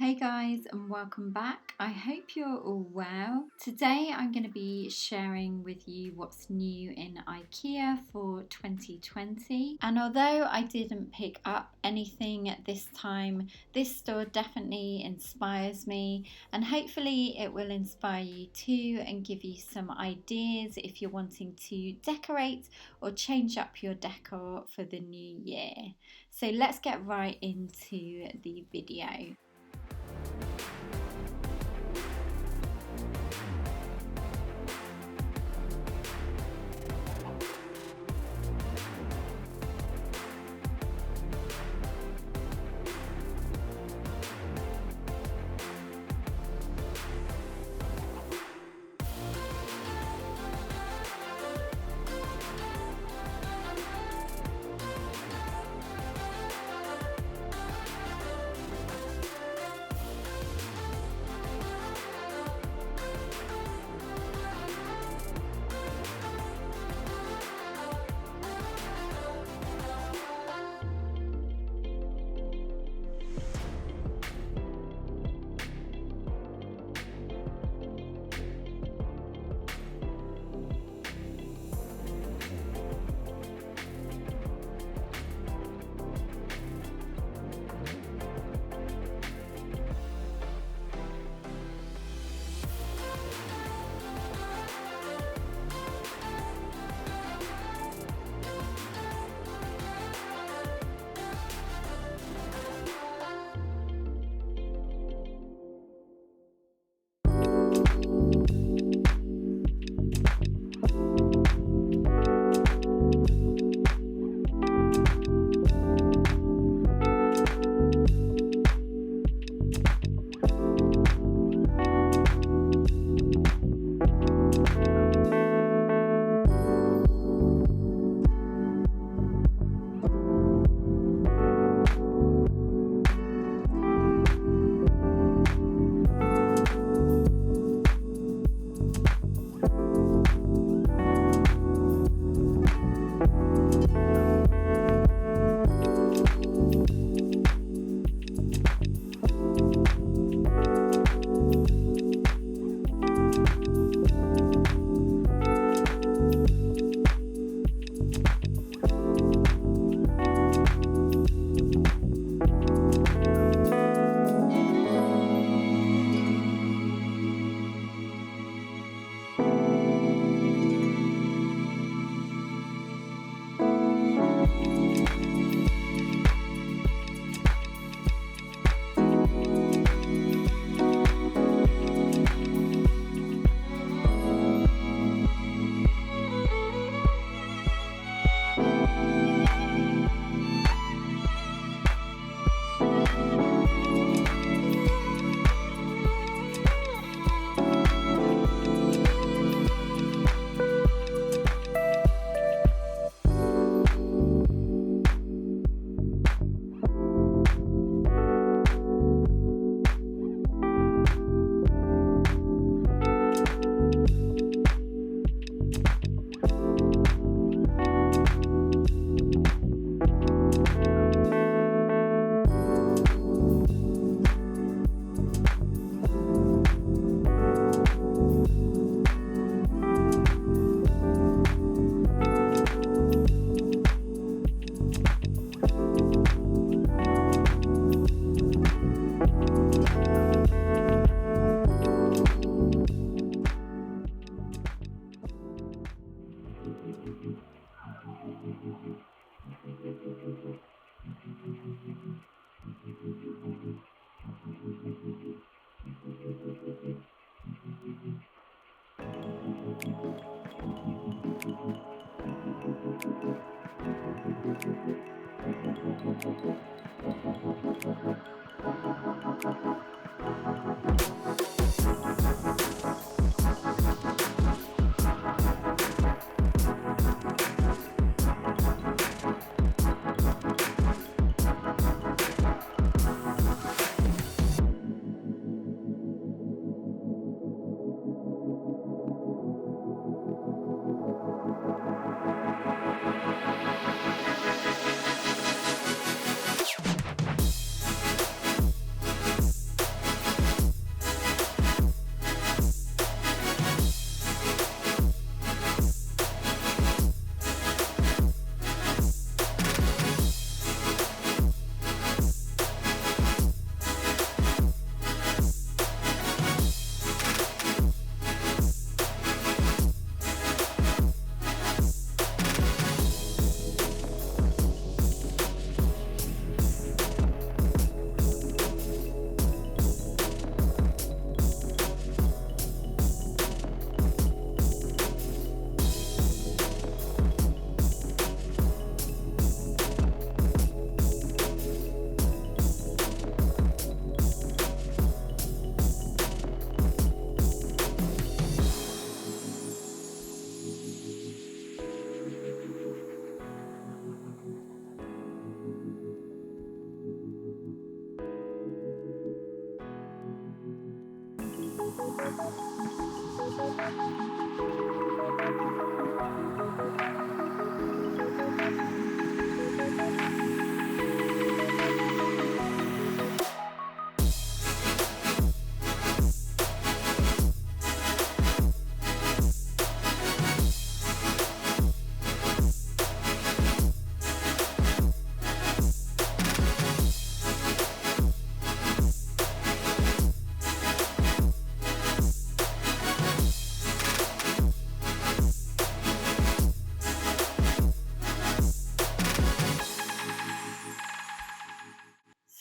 Hey guys, and welcome back. I hope you're all well. Today I'm going to be sharing with you what's new in IKEA for 2020. And although I didn't pick up anything this time, this store definitely inspires me, and hopefully it will inspire you too and give you some ideas if you're wanting to decorate or change up your decor for the new year. So let's get right into the video.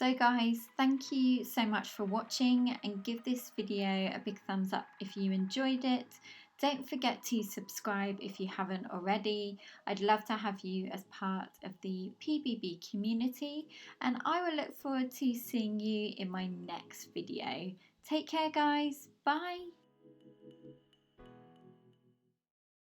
So guys, thank you so much for watching, and give this video a big thumbs up if you enjoyed it. Don't forget to subscribe if you haven't already. I'd love to have you as part of the PBB community, and I will look forward to seeing you in my next video. Take care guys, bye!